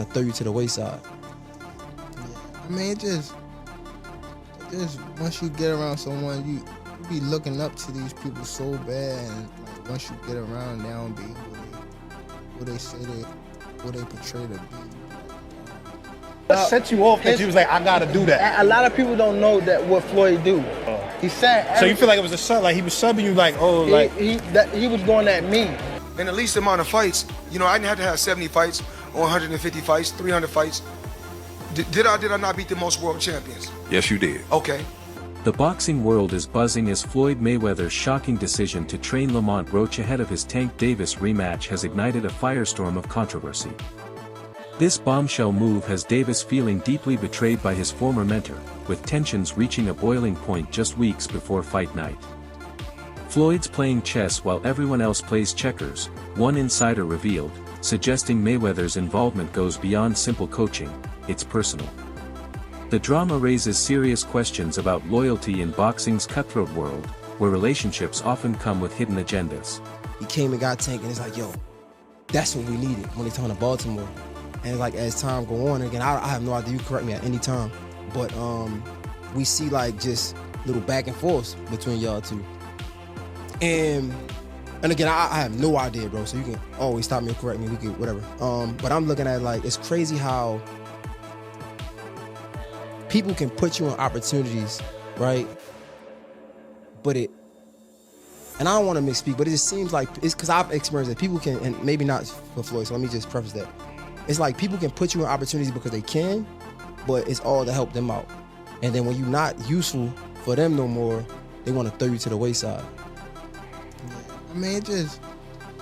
to throw you to the wayside. Yeah. I mean, it just once you get around someone, you be looking up to these people so bad, and like, once you get around, they don't be what they say what they portray to be. What set you off that you was like, I gotta do that? A lot of people don't know that what Floyd do. He said. So you feel like it was a sub, like he was subbing you, like, oh, like he was going at me. In the least amount of fights, you know, I didn't have to have 70 fights or 150 fights, 300 fights. Did I not beat the most world champions? Yes, you did. Okay. The boxing world is buzzing as Floyd Mayweather's shocking decision to train Lamont Roach ahead of his Tank Davis rematch has ignited a firestorm of controversy. This bombshell move has Davis feeling deeply betrayed by his former mentor, with tensions reaching a boiling point just weeks before fight night. Floyd's playing chess while everyone else plays checkers, one insider revealed, suggesting Mayweather's involvement goes beyond simple coaching, it's personal. The drama raises serious questions about loyalty in boxing's cutthroat world, where relationships often come with hidden agendas. He came and got Tank, and it's like, yo, that's what we needed when they talking to Baltimore. And like as time go on, again, I have no idea, you correct me at any time, but we see like just little back and forth between y'all two. And again, I have no idea, bro, so you can always stop me or correct me, we can, whatever. But I'm looking at like, it's crazy how people can put you in opportunities, right? But and I don't want to misspeak, but it just seems like, it's because I've experienced it. People can, and maybe not for Floyd, so let me just preface that. It's like people can put you in opportunities because they can, but it's all to help them out. And then when you're not useful for them no more, they want to throw you to the wayside. Yeah. I mean, it just...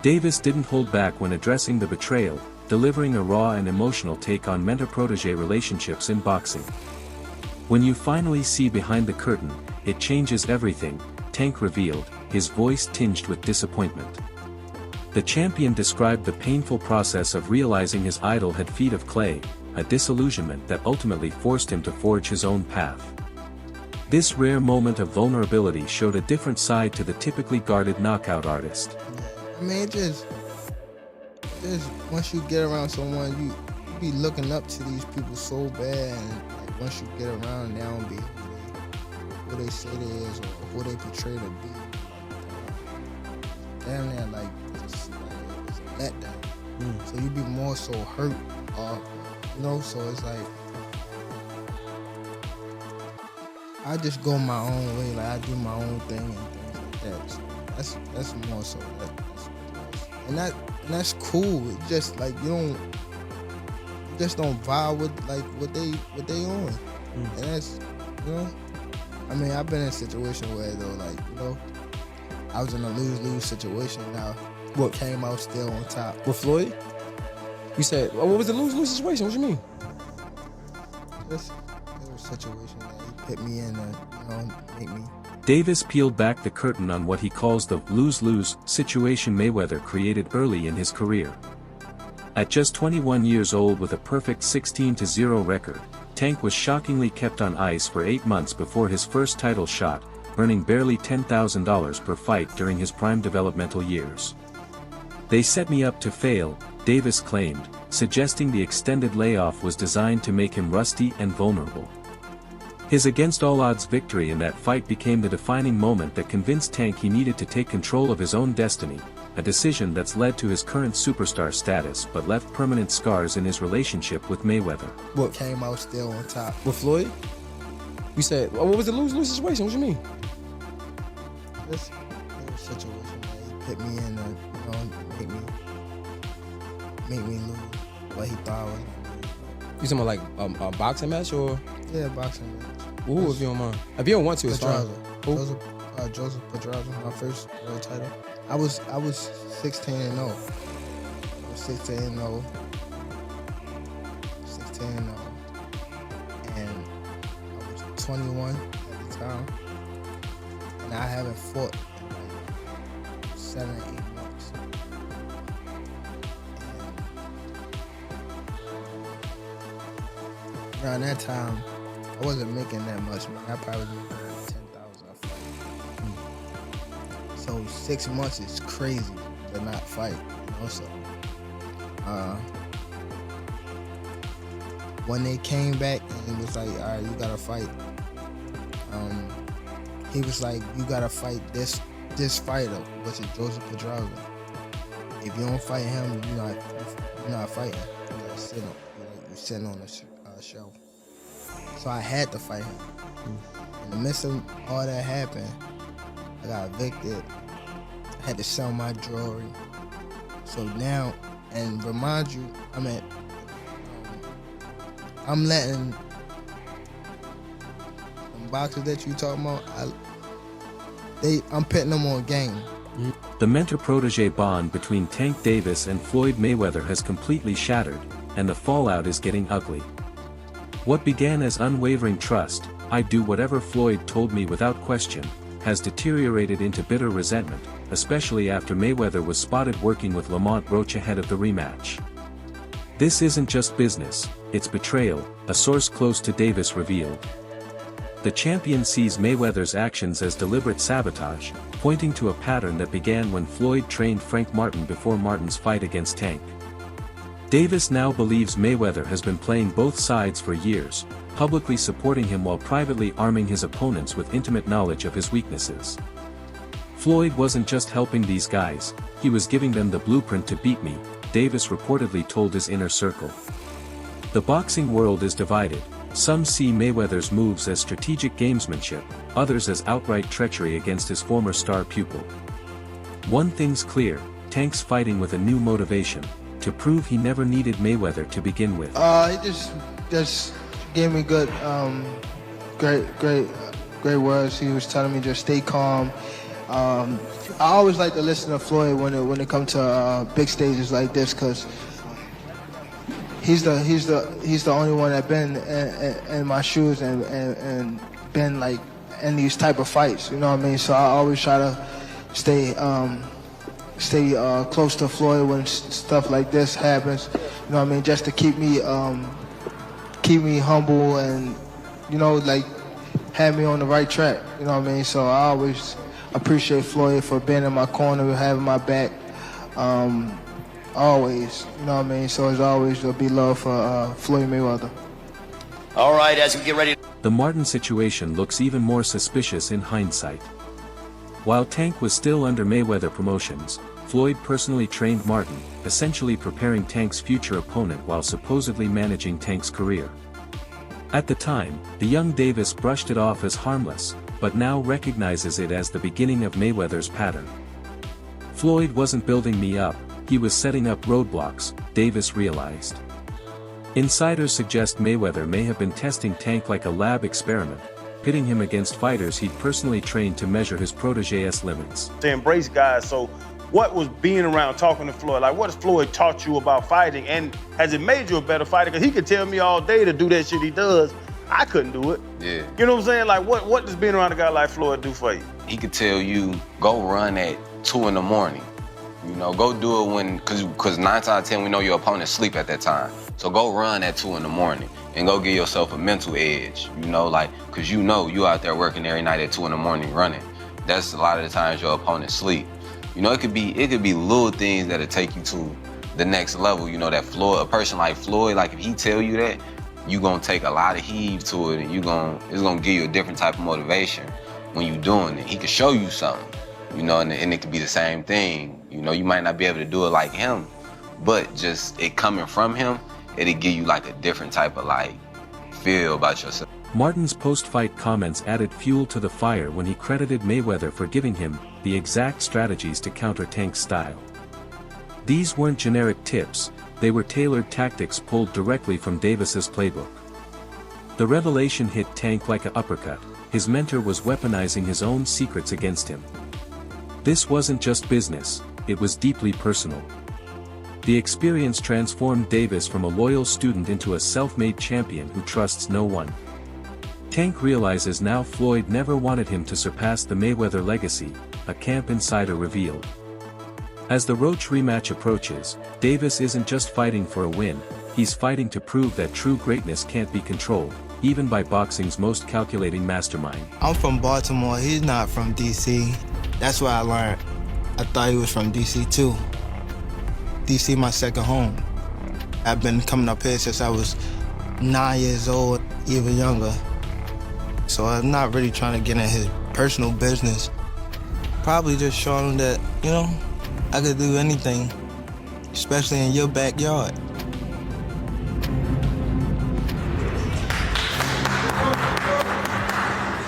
Davis didn't hold back when addressing the betrayal, delivering a raw and emotional take on mentor-protege relationships in boxing. When you finally see behind the curtain, it changes everything, Tank revealed, his voice tinged with disappointment. The champion described the painful process of realizing his idol had feet of clay, a disillusionment that ultimately forced him to forge his own path. This rare moment of vulnerability showed a different side to the typically guarded knockout artist. I mean, it just once you get around someone, you be looking up to these people so bad, and like, once you get around, they don't be what they say they is or who they portray to be. Damn near like it's a letdown. So you be more so hurt, you know. So it's like I just go my own way, like I do my own thing and things like that. So that's more so and that's cool. It's just like you just don't vibe with like what they on, and that's, you know. I mean, I've been in a situation where though, like, you know, I was in a lose-lose situation. Now, what came out still on top With Floyd? You said, well, what was the lose-lose situation? What you mean? Just it was a situation that he put me in to, you know, make me. Davis peeled back the curtain on what he calls the lose-lose situation Mayweather created early in his career. At just 21 years old with a perfect 16-0 record, Tank was shockingly kept on ice for 8 months before his first title shot, earning barely $10,000 per fight during his prime developmental years. They set me up to fail, Davis claimed, suggesting the extended layoff was designed to make him rusty and vulnerable. His against-all-odds victory in that fight became the defining moment that convinced Tank he needed to take control of his own destiny, a decision that's led to his current superstar status but left permanent scars in his relationship with Mayweather. What came out still on top With Floyd? You said, well, what was the lose-lose situation? What you mean? Just it was a situation that he put me in to, you know, make me lose what he thought I was gonna You talking about like a boxing match or? lose. Yeah, boxing match. Ooh, if you don't mind. If you don't want to, it's fine. Pedraza. Joseph Pedraza, my first world title. I was 16-0. I was 16-0. 16-0. And I was 21 at the time. And I haven't fought in like 7 or 8 months. And around that time, I wasn't making that much, man. I probably was making around 10,000 a fight. So 6 months is crazy to not fight, you know. So when they came back and it was like, all right, you gotta fight. He was like, you gotta fight this fighter, which is Joseph Pedraza. If you don't fight him, you're not fighting. You're sitting on a shelf. So I had to fight him. In the midst of all that happened, I got evicted. I had to sell my jewelry. So now, and remind you, I'm letting them boxers that you talking about, I'm putting them on game. The mentor-protege bond between Tank Davis and Floyd Mayweather has completely shattered, and the fallout is getting ugly. What began as unwavering trust, I'd do whatever Floyd told me without question, has deteriorated into bitter resentment, especially after Mayweather was spotted working with Lamont Roach ahead of the rematch. This isn't just business, it's betrayal, a source close to Davis revealed. The champion sees Mayweather's actions as deliberate sabotage, pointing to a pattern that began when Floyd trained Frank Martin before Martin's fight against Tank. Davis now believes Mayweather has been playing both sides for years, publicly supporting him while privately arming his opponents with intimate knowledge of his weaknesses. Floyd wasn't just helping these guys, he was giving them the blueprint to beat me, Davis reportedly told his inner circle. The boxing world is divided. Some see Mayweather's moves as strategic gamesmanship, others as outright treachery against his former star pupil. One thing's clear, Tank's fighting with a new motivation, to prove he never needed Mayweather to begin with. He just gave me good, great words. He was telling me just stay calm. I always like to listen to Floyd when it comes to big stages like this, because he's the only one that been in my shoes and been like in these type of fights. You know what I mean? So I always try to stay close to Floyd when stuff like this happens. You know what I mean? Just to keep me humble and, you know, like have me on the right track. You know what I mean? So I always appreciate Floyd for being in my corner, having my back. Always, you know what I mean? So as always, there'll be love for Floyd Mayweather. All right, as we get ready. The Martin situation looks even more suspicious in hindsight. While Tank was still under Mayweather Promotions, Floyd personally trained Martin, essentially preparing Tank's future opponent while supposedly managing Tank's career. At the time, the young Davis brushed it off as harmless, but now recognizes it as the beginning of Mayweather's pattern. Floyd wasn't building me up, he was setting up roadblocks, Davis realized. Insiders suggest Mayweather may have been testing Tank like a lab experiment, pitting him against fighters he'd personally trained to measure his protege's limits. To embrace guys, so what was being around talking to Floyd? Like, what has Floyd taught you about fighting? And has it made you a better fighter? Because he could tell me all day to do that shit he does. I couldn't do it. Yeah. You know what I'm saying? Like, what does being around a guy like Floyd do for you? He could tell you, go run at 2 in the morning. You know, go do it when, cause 9 times out of 10, we know your opponent sleep at that time. So go run at 2 in the morning and go give yourself a mental edge, you know, like, cause you know you out there working every night at 2 in the morning running. That's a lot of the times your opponent sleep. You know, it could be little things that'll take you to the next level. You know, that Floyd, a person like Floyd, like if he tell you that, you gonna take a lot of heave to it and it's gonna give you a different type of motivation when you doing it. He could show you something, you know, and it could be the same thing. You know, you might not be able to do it like him, but just it coming from him, it'll give you like a different type of like feel about yourself. Martin's post-fight comments added fuel to the fire when he credited Mayweather for giving him the exact strategies to counter Tank's style. These weren't generic tips, they were tailored tactics pulled directly from Davis's playbook. The revelation hit Tank like an uppercut. His mentor was weaponizing his own secrets against him. This wasn't just business, it was deeply personal. The experience transformed Davis from a loyal student into a self-made champion who trusts no one. Tank realizes now Floyd never wanted him to surpass the Mayweather legacy, a camp insider revealed. As the Roach rematch approaches, Davis isn't just fighting for a win, he's fighting to prove that true greatness can't be controlled, even by boxing's most calculating mastermind. I'm from Baltimore, he's not from DC. That's what I learned. I thought he was from DC too. DC my second home. I've been coming up here since I was 9 years old, even younger. So I'm not really trying to get in his personal business. Probably just showing him that, you know, I could do anything, especially in your backyard.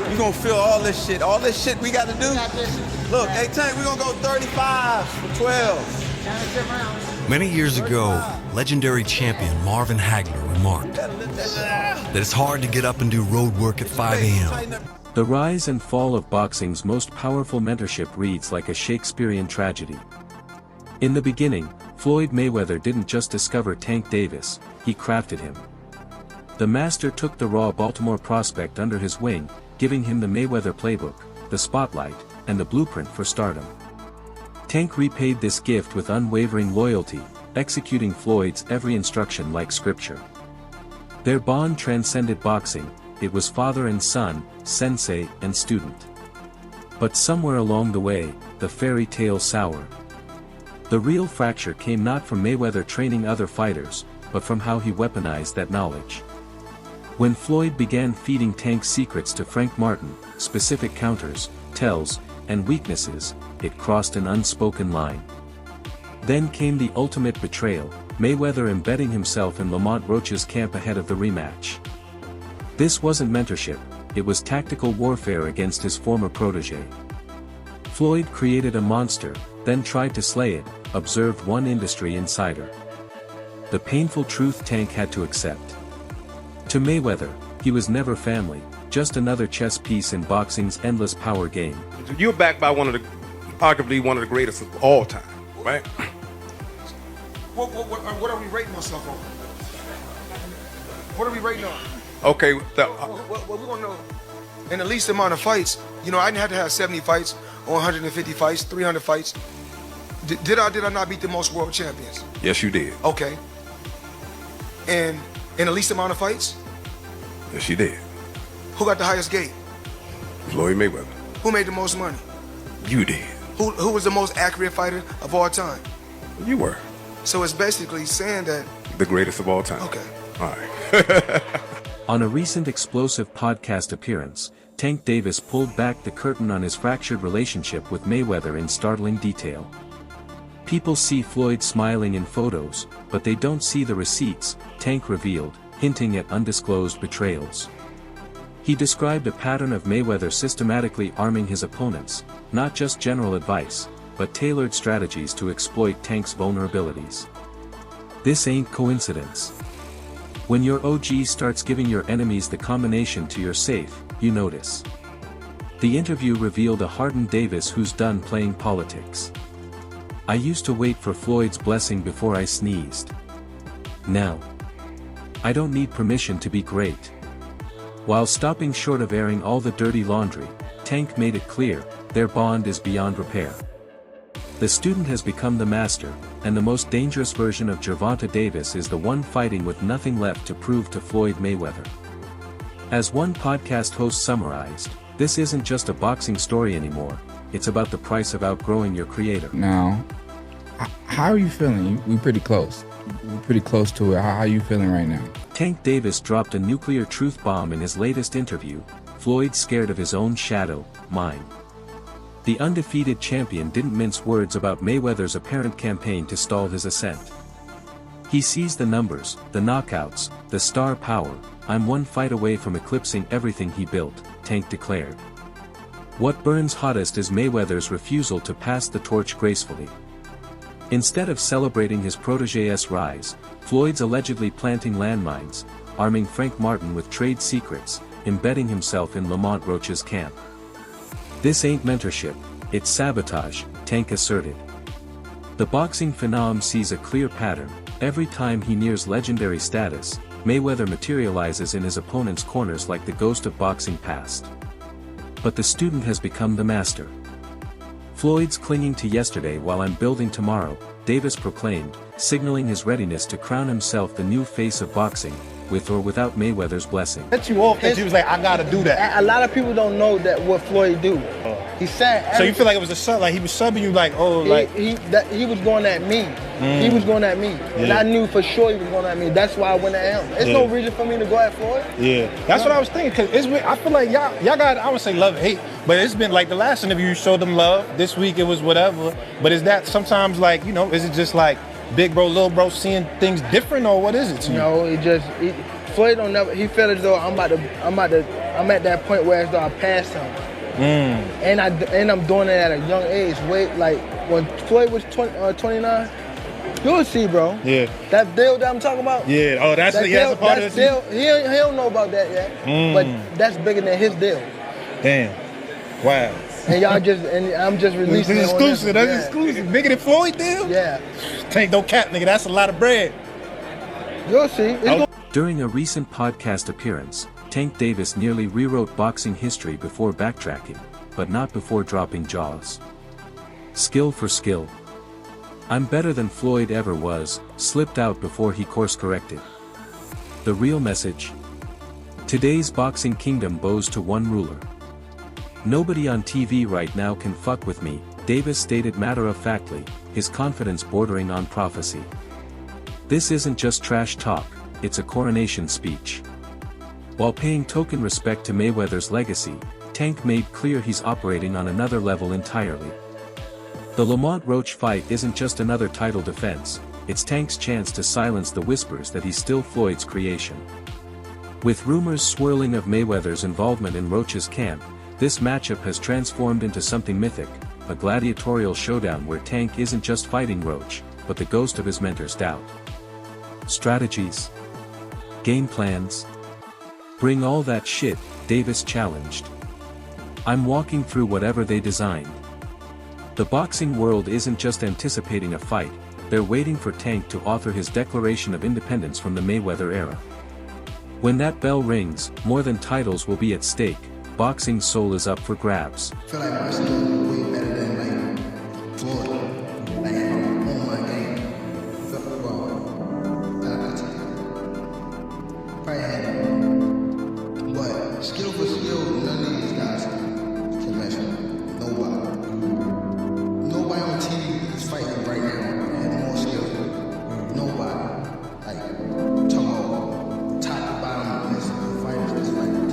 You gonna feel all this shit we gotta do? Look, hey Tank, we gonna go 35 for 12. Many years ago, legendary champion Marvin Hagler remarked that it's hard to get up and do road work at 5 a.m. The rise and fall of boxing's most powerful mentorship reads like a Shakespearean tragedy. In the beginning, Floyd Mayweather didn't just discover Tank Davis, he crafted him. The master took the raw Baltimore prospect under his wing, giving him the Mayweather playbook, the spotlight, and the blueprint for stardom. Tank repaid this gift with unwavering loyalty, executing Floyd's every instruction like scripture. Their bond transcended boxing, it was father and son, sensei and student. But somewhere along the way, the fairy tale soured. The real fracture came not from Mayweather training other fighters, but from how he weaponized that knowledge. When Floyd began feeding Tank's secrets to Frank Martin, specific counters, tells, and weaknesses, it crossed an unspoken line. Then came the ultimate betrayal, Mayweather embedding himself in Lamont Roach's camp ahead of the rematch. This wasn't mentorship, it was tactical warfare against his former protege. Floyd created a monster, then tried to slay it, observed one industry insider. The painful truth Tank had to accept. To Mayweather, he was never family, just another chess piece in boxing's endless power game. You're backed by arguably one of the greatest of all time, right? What are we rating ourselves on? What are we rating on? Okay. Well, we want to know, in the least amount of fights, you know, I didn't have to have 70 fights or 150 fights, 300 fights. Did I not beat the most world champions? Yes, you did. Okay. And in the least amount of fights? Yes, you did. Who got the highest gate? Floyd Mayweather. Who made the most money? You did. Who was the most accurate fighter of all time? You were. So it's basically saying that... The greatest of all time. Okay. All right. On a recent explosive podcast appearance, Tank Davis pulled back the curtain on his fractured relationship with Mayweather in startling detail. People see Floyd smiling in photos, but they don't see the receipts, Tank revealed, hinting at undisclosed betrayals. He described a pattern of Mayweather systematically arming his opponents, not just general advice, but tailored strategies to exploit Tank's vulnerabilities. This ain't coincidence. When your OG starts giving your enemies the combination to your safe, you notice. The interview revealed a hardened Davis who's done playing politics. I used to wait for Floyd's blessing before I sneezed. Now, I don't need permission to be great. While stopping short of airing all the dirty laundry, Tank made it clear, their bond is beyond repair. The student has become the master, and the most dangerous version of Gervonta Davis is the one fighting with nothing left to prove to Floyd Mayweather. As one podcast host summarized, this isn't just a boxing story anymore, it's about the price of outgrowing your creator. Now, how are you feeling? We're pretty close. We're pretty close to it. How are you feeling right now? Tank Davis dropped a nuclear truth bomb in his latest interview, Floyd scared of his own shadow, mine. The undefeated champion didn't mince words about Mayweather's apparent campaign to stall his ascent. He sees the numbers, the knockouts, the star power. I'm one fight away from eclipsing everything he built, Tank declared. What burns hottest is Mayweather's refusal to pass the torch gracefully. Instead of celebrating his protege's rise, Floyd's allegedly planting landmines, arming Frank Martin with trade secrets, embedding himself in Lamont Roach's camp. This ain't mentorship, it's sabotage, Tank asserted. The boxing phenom sees a clear pattern. Every time he nears legendary status, Mayweather materializes in his opponent's corners like the ghost of boxing past. But the student has become the master. Floyd's clinging to yesterday while I'm building tomorrow, Davis proclaimed, signaling his readiness to crown himself the new face of boxing, with or without Mayweather's blessing. Set you off that you was like, I gotta do that. A lot of people don't know that what Floyd do. He said. So you feel like it was a sub, like he was subbing you, like, oh, like he was going at me. He was going at me, and I knew for sure he was going at me. That's why I went at him. There's no reason for me to go at Floyd. Yeah, that's what I was thinking. Cause I feel like y'all got, I would say love and hate, but it's been like the last interview you showed them love. This week it was whatever. But is that sometimes like, you know, is it just like big bro, little bro seeing things different, or what is it to you? No, Floyd don't never. He felt as though I'm at that point where as though I passed him. And I'm doing it at a young age. Wait, like when Floyd was 29, you'll see, bro. Yeah. That deal that I'm talking about. Yeah. Oh, that's a part of the deal. He don't know about that yet. But that's bigger than his deal. Damn. Wow. And I'm just releasing this is exclusive. That's exclusive. Bigger than Floyd deal? Yeah. Tank, don't cap, nigga. That's a lot of bread. You'll see. During a recent podcast appearance, Tank Davis nearly rewrote boxing history before backtracking, but not before dropping jaws. Skill for skill. I'm better than Floyd ever was, slipped out before he course-corrected. The real message? Today's boxing kingdom bows to one ruler. Nobody on TV right now can fuck with me, Davis stated matter-of-factly, his confidence bordering on prophecy. This isn't just trash talk, it's a coronation speech. While paying token respect to Mayweather's legacy, Tank made clear he's operating on another level entirely. The Lamont Roach fight isn't just another title defense, it's Tank's chance to silence the whispers that he's still Floyd's creation. With rumors swirling of Mayweather's involvement in Roach's camp, this matchup has transformed into something mythic, a gladiatorial showdown where Tank isn't just fighting Roach, but the ghost of his mentor's doubt. Strategies? Game plans? Bring all that shit, Davis challenged. I'm walking through whatever they designed. The boxing world isn't just anticipating a fight, they're waiting for Tank to author his Declaration of Independence from the Mayweather era. When that bell rings, more than titles will be at stake, boxing's soul is up for grabs. I feel like my skill is way better than like Floyd. Like if I'm on my game. Probably had but skill for skill, none of these guys can match me. Nobody. Nobody on TV is fighting right now and have more skill. Nobody. Like talking about top to bottom list fighters that's fighting.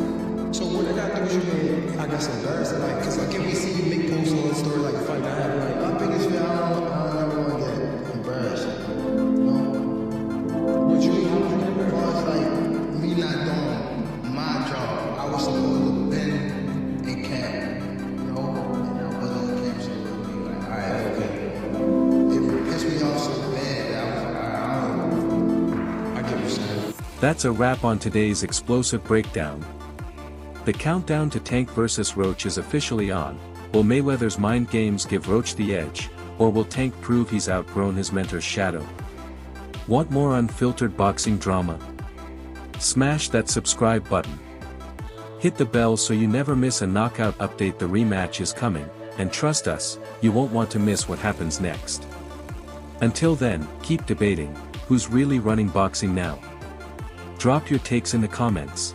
So what I got to do is you I guess embarrassed, like, cause like if we see you make posts on the story like a fight that happened, like my biggest fan, I don't ever want to get embarrassed. No. What you mean? Because like me not doing my job, I was supposed to have been in camp, you know, and I wasn't in camp, so it would be like, alright, okay. It pissed me off so bad that I was like, alright, I get what you're saying. That's a wrap on today's explosive breakdown. The countdown to Tank vs. Roach is officially on. Will Mayweather's mind games give Roach the edge, or will Tank prove he's outgrown his mentor's shadow? Want more unfiltered boxing drama? Smash that subscribe button. Hit the bell so you never miss a knockout update. The rematch is coming, and trust us, you won't want to miss what happens next. Until then, keep debating, who's really running boxing now? Drop your takes in the comments.